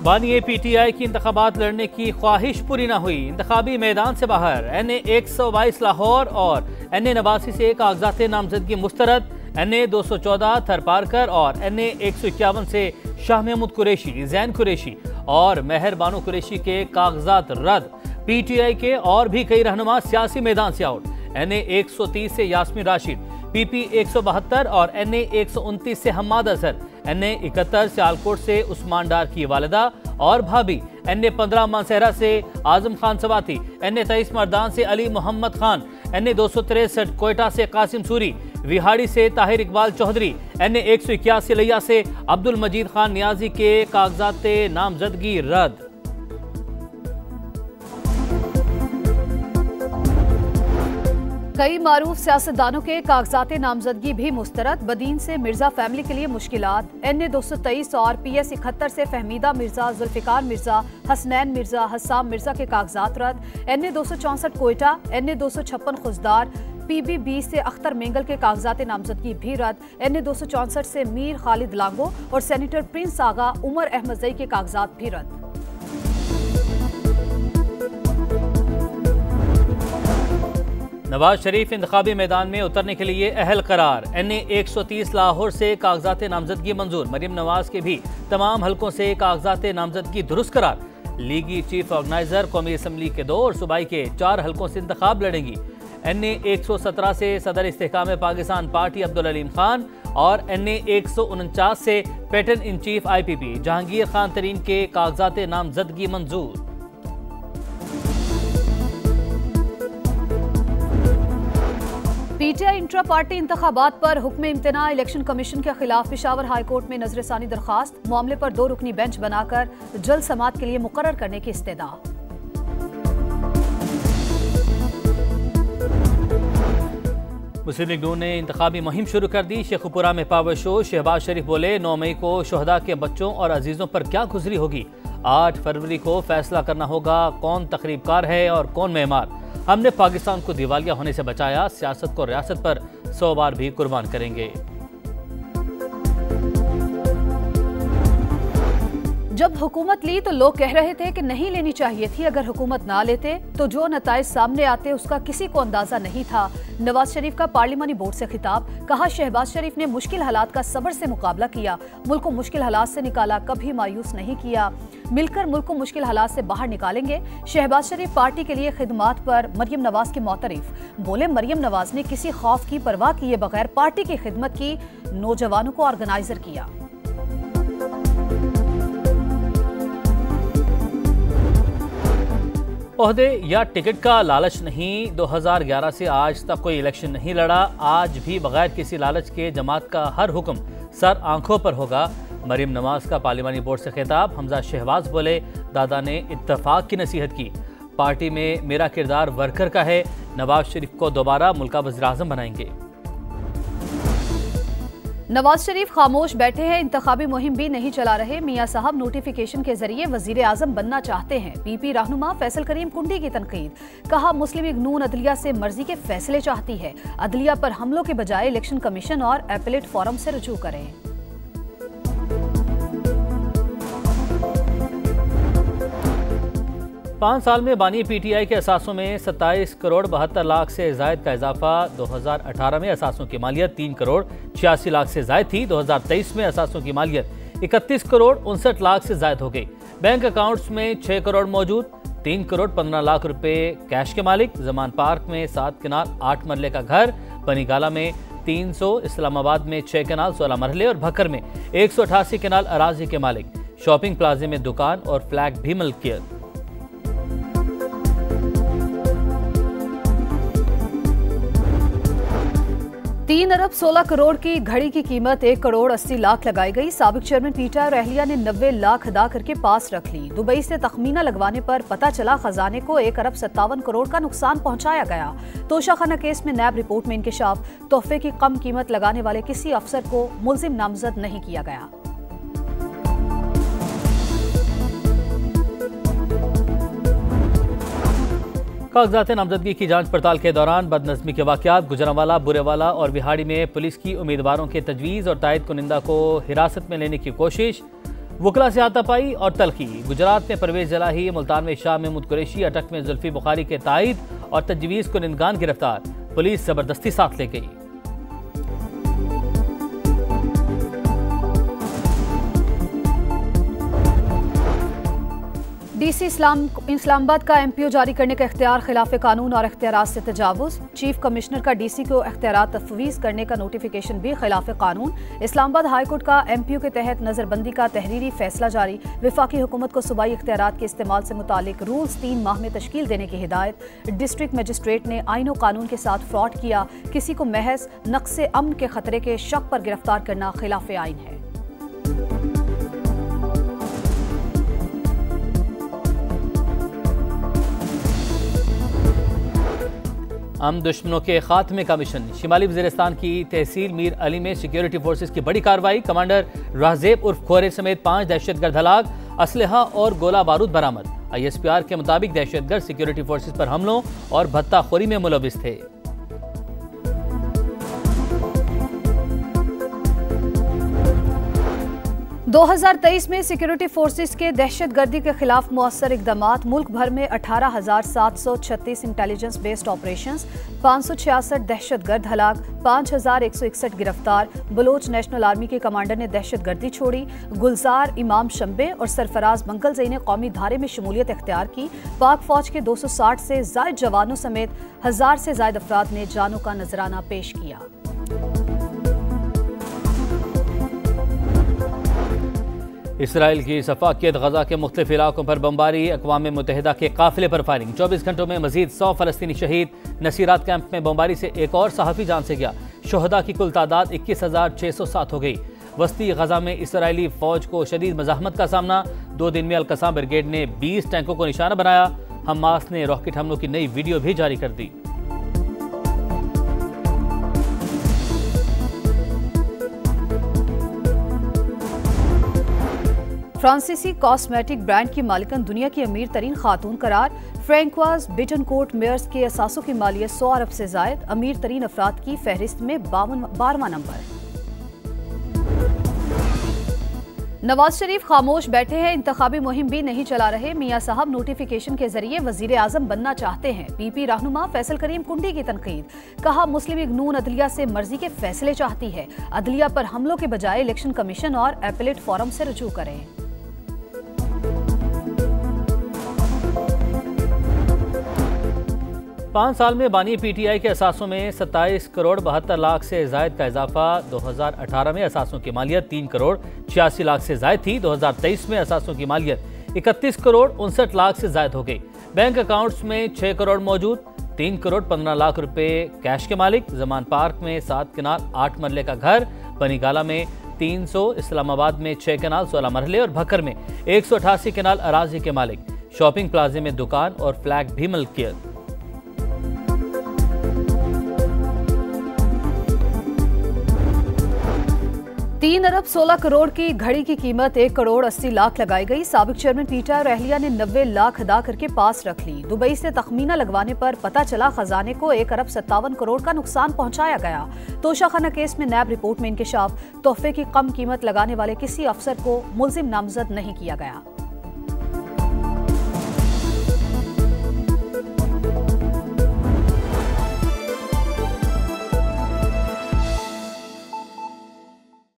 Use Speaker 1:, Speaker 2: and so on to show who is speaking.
Speaker 1: बानी PTI की इंतखाबात लड़ने की ख्वाहिश पूरी न हुई, इंतखाबी मैदान से बाहर। NA 122 लाहौर और NA 89 से कागजात नामजदगी मुस्तरद। NA 214 थरपारकर और NA 151 से शाह महमूद कुरैशी, जैन कुरैशी और मेहर बानो कुरैशी के कागजात रद्द। PTI के और भी कई रहनुमा सियासी मैदान से आउट। NA 130 से यास्मीन राशिद, PP 172 और NA 129 से हम्माद अजहर, NA 71 सियालकोट से उस्मान डार की वालिदा और भाभी, NA 15 मानसहरा से आजम खान सवाती, NA 23 मर्दान से अली मोहम्मद खान, NA 263 कोयटा से कासिम सूरी, विहाड़ी से ताहिर इकबाल चौधरी, NA 181 लिया से अब्दुल मजीद खान नियाजी के कागजात नामजदगी रद्द।
Speaker 2: कई मारूफ सियासतदानों के कागजात नामजदगी भी मुस्तरद। बदीन से मिर्जा फैमिली के लिए मुश्किलात। NA 223 और PS 71 से फहमीदा मिर्जा, जुल्फिकार मिर्जा, हसनैन मिर्जा, हसाम मिर्जा के कागजात रद्द। NA 264 Quetta, NA 256 Khuzdar, PB 20 से अख्तर मेंगल के कागजात नामजदगी भी रद्द। NA 264 से मीर खालिद लांगो और सेनेटर प्रिंस आगा उमर अहमद जई के कागजात भी रद्द।
Speaker 1: नवाज शरीफ इंतखाबी मैदान में उतरने के लिए अहल करार। NA 130 लाहौर से कागजात नामजदगी मंजूर। मरियम नवाज के भी तमाम हलकों से कागजात नामजदगी दुरुस्त करार। लीगी चीफ ऑर्गेनाइजर कौमी असम्बली के 2 और सूबाई के 4 हलकों से इंतखाब लड़ेंगी। NA 117 से सदर इस्तेहकाम पाकिस्तान पार्टी अब्दुल अलीम खान और NA 149 से pattern in chief IPP Jahangir Khan Tareen के कागजात नामजदगी मंजूर।
Speaker 2: PTI इंट्रा पार्टी इंतखाबात पर हुक्म इम्तना। इलेक्शन कमीशन के खिलाफ पेशावर हाईकोर्ट में नजरसानी दरखास्त। मामले पर 2 रुकनी बेंच बनाकर जल्द समाअत के लिए मुकर्रर करने की इस्तेदा।
Speaker 1: मुस्लिम लीग नून ने इंतखाबी मुहिम शुरू कर दी। शेखुपुरा में पावर शो। शहबाज शरीफ बोले 9 मई को शहदा के बच्चों और अजीजों पर क्या गुजरी होगी। 8 फरवरी को फैसला करना होगा कौन तकरीबकार है और कौन मेहमान। हमने पाकिस्तान को दिवालिया होने से बचाया, सियासत को रियासत पर 100 बार भी कुर्बान करेंगे।
Speaker 2: जब हुकूमत ली तो लोग कह रहे थे कि नहीं लेनी चाहिए थी। अगर हुकूमत ना लेते तो जो नताइज सामने आते उसका किसी को अंदाजा नहीं था। नवाज शरीफ का पार्लिमानी बोर्ड से खिताब। कहा शहबाज शरीफ ने मुश्किल हालात का सब्र से मुकाबला किया, मुल्क को मुश्किल हालात से निकाला, कभी मायूस नहीं किया। मिलकर मुल्क को मुश्किल हालात से बाहर निकालेंगे। शहबाज शरीफ पार्टी के लिए खिदमात पर मरियम नवाज की मोतरफ। बोले मरियम नवाज ने किसी खौफ की परवाह किए बगैर पार्टी की खिदमत की, नौजवानों को ऑर्गेनाइजर किया।
Speaker 1: ओहदे या टिकट का लालच नहीं। 2011 से आज तक कोई इलेक्शन नहीं लड़ा। आज भी बगैर किसी लालच के जमात का हर हुक्म सर आंखों पर होगा। मरियम नवाज का पार्लिमानी बोर्ड से खिताब। हमजा शहबाज बोले दादा ने इत्तफाक की नसीहत की। पार्टी में मेरा किरदार वर्कर का है। नवाज शरीफ को दोबारा मुल्क का वज़ीर-ए-आज़म बनाएंगे।
Speaker 2: नवाज शरीफ खामोश बैठे हैं, इंतखाबी मुहिम भी नहीं चला रहे। मियां साहब नोटिफिकेशन के जरिए वजीर आजम बनना चाहते हैं। PP रहनुमा फैसल करीम कुंडी की तनकीद। कहा मुस्लिम लीग नून अदलिया से मर्जी के फैसले चाहती है। अदलिया पर हमलों के बजाय इलेक्शन कमीशन और एपेलेट फोरम से रुजू करें।
Speaker 1: 5 साल में बानी PTI के असासों में 27 करोड़ 72 लाख से जायद का इजाफा। 2018 में असासों की मालियत 3 करोड़ 86 लाख से जायद थी। 2023 में असासों की मालियत 31 करोड़ 59 लाख से जायद हो गई। बैंक अकाउंट्स में 6 करोड़ मौजूद। 3 करोड़ 15 लाख रुपए कैश के मालिक। जमान पार्क में 7 कनाल 8 मरले का घर। बनीगाला में 300, इस्लामाबाद में 6 कनाल 16 मरले और भक्कर में 188 कनाल अराजी के मालिक। शॉपिंग प्लाजे में दुकान और फ्लैट भी मलकियत।
Speaker 2: तीन अरब 16 करोड़ की घड़ी की कीमत 1 करोड़ 80 लाख लगाई गई। साबिक चेयरमैन PTI और अहलिया ने 90 लाख अदा करके पास रख ली। दुबई से तखमीना लगवाने पर पता चला खजाने को 1 अरब 57 करोड़ का नुकसान पहुंचाया गया। तोशाखाना केस में नैब रिपोर्ट में इंकशाफ। तोहफे की कम कीमत लगाने वाले किसी अफसर को मुल्जिम नामजद नहीं किया गया।
Speaker 1: कागजात नामजदगी की जांच पड़ताल के दौरान बदनज़मी के वाक़यात। गुजरांवाला, बुरेवाला और विहाड़ी में पुलिस की उम्मीदवारों के तजवीज़ और तायद कुनिंदा को हिरासत में लेने की कोशिश। वकला से हाथापाई और तलखी। गुजरात में परवेज जलाही, मुल्तान में शाह महमूद कुरैशी, अटक में जुल्फी बुखारी के ताइद और तजवीज़ कुनिंदगान गिरफ्तार। पुलिस जबरदस्ती साथ ले गई।
Speaker 2: डीसी इस्लामाबाद का एमपीओ जारी करने का इख्तियार खिलाफ कानून और इख्तियारात से तजावुज। चीफ कमिश्नर का डीसी को इख्तियारात तफवीज़ करने का नोटिफिकेशन भी खिलाफ कानून। इस्लामाबाद हाईकोर्ट का एमपीओ के तहत नजरबंदी का तहरीरी फैसला जारी। विफाकी हुकूमत को सूबाई इख्तियारात के इस्तेमाल से मुतालिक रूल्स 3 माह में तश्कील देने की हिदायत। डिस्ट्रिक्ट मजिस्ट्रेट ने आईन और कानून के साथ फ्रॉड किया। किसी को महज नक्से अमन के खतरे के शक पर गिरफ्तार करना खिलाफ आईन है।
Speaker 1: हम दुश्मनों के खात्मे का मिशन। शिमाली वज़ीरिस्तान की तहसील मीर अली में सिक्योरिटी फोर्सेस की बड़ी कार्रवाई। कमांडर राजेब उर्फ खोरे समेत 5 दहशतगर्द हलाक, असलहा और गोला बारूद बरामद। ISPR के मुताबिक दहशतगर्द सिक्योरिटी फोर्सेस पर हमलों और भत्ताखोरी में मुलविस थे।
Speaker 2: दो 2023 में सिक्योरिटी फोर्सेस के दहशतगर्दी के खिलाफ मौसर इकदामात। मुल्क भर में 18,736 इंटेलिजेंस बेस्ड ऑपरेशंस, 566 दहशतगर्द हलाक, 5,161 गिरफ्तार। बलोच नेशनल आर्मी के कमांडर ने दहशतगर्दी छोड़ी। गुलजार इमाम शंबे और सरफराज मंगलजई ने कौमी धारे में शमूलियत इख्तियार की। पाक फौज के 260 से जायद जवानों समेत 1000 से जायद अफराद ने जानों का नजराना पेश किया।
Speaker 1: इसराइल की सफाकियत, गजा के मुख्तलिफ इलाकों पर बमबारी, अक़वाम मुत्तहिदा के काफिले पर फायरिंग। 24 घंटों में मजीद 100 फ़लस्तीनी शहीद। नसीरात कैंप में बमबारी से एक और सहाफ़ी जान से गया। शुहदा की कुल तादाद 21,607 हो गई। वस्ती गजा में इसराइली फौज को शदीद मज़ाहमत का सामना। 2 दिन में अल-कसाम ब्रिगेड ने 20 टैंकों को निशाना बनाया। हमास ने रॉकेट हमलों की नई वीडियो भी जारी कर दी।
Speaker 2: फ्रांसीसी कॉस्मेटिक ब्रांड की मालिकन दुनिया की अमीर तरीन खातून करार। फ्रैंकवाज बिटनकोर्ट मेयर्स के असासों की मालियत 100 अरब से जायद। अमीर तरीन अफराद की फहरिस्त में 12वां नंबर। नवाज शरीफ खामोश बैठे हैं, इंतखाबी मुहिम भी नहीं चला रहे। मियां साहब नोटिफिकेशन के जरिए वजीर आजम बनना चाहते हैं। पीपी रहनुमा फैसल करीम कुंडी की तनकीद। कहा मुस्लिम लीग नून अदलिया से मर्जी के फैसले चाहती है। अदलिया पर हमलों के बजाय इलेक्शन कमीशन और एपेलेट फोरम से रुजू करें।
Speaker 1: 5 साल में बानी PTI के असासों में 27 करोड़ 72 लाख से जायद का इजाफा। 2018 में असासों की मालियत 3 करोड़ 86 लाख से जायद थी। 2023 में असासों की मालियत 31 करोड़ 59 लाख से जायद हो गई। बैंक अकाउंट्स में 6 करोड़ मौजूद। 3 करोड़ 15 लाख रुपए कैश के मालिक। जमान पार्क में 7 कनाल 8 मरले का घर। बनीगाला में 300, इस्लामाबाद में 6 कनाल 16 मरले और भक्कर में 188 कनाल अराजी के मालिक। शॉपिंग प्लाजे में दुकान और फ्लैट भी मलकियत।
Speaker 2: 3 अरब 16 करोड़ की घड़ी की कीमत 1 करोड़ 80 लाख लगाई गई। साबिक चेयरमैन पीटा और अहलिया ने 90 लाख अदा करके पास रख ली। दुबई से तखमीना लगवाने पर पता चला खजाने को 1 अरब 57 करोड़ का नुकसान पहुंचाया गया। तोशाखाना केस में नैब रिपोर्ट में इंकशाफ। तोहफे की कम कीमत लगाने वाले किसी अफसर को मुल्जिम नामजद नहीं किया गया।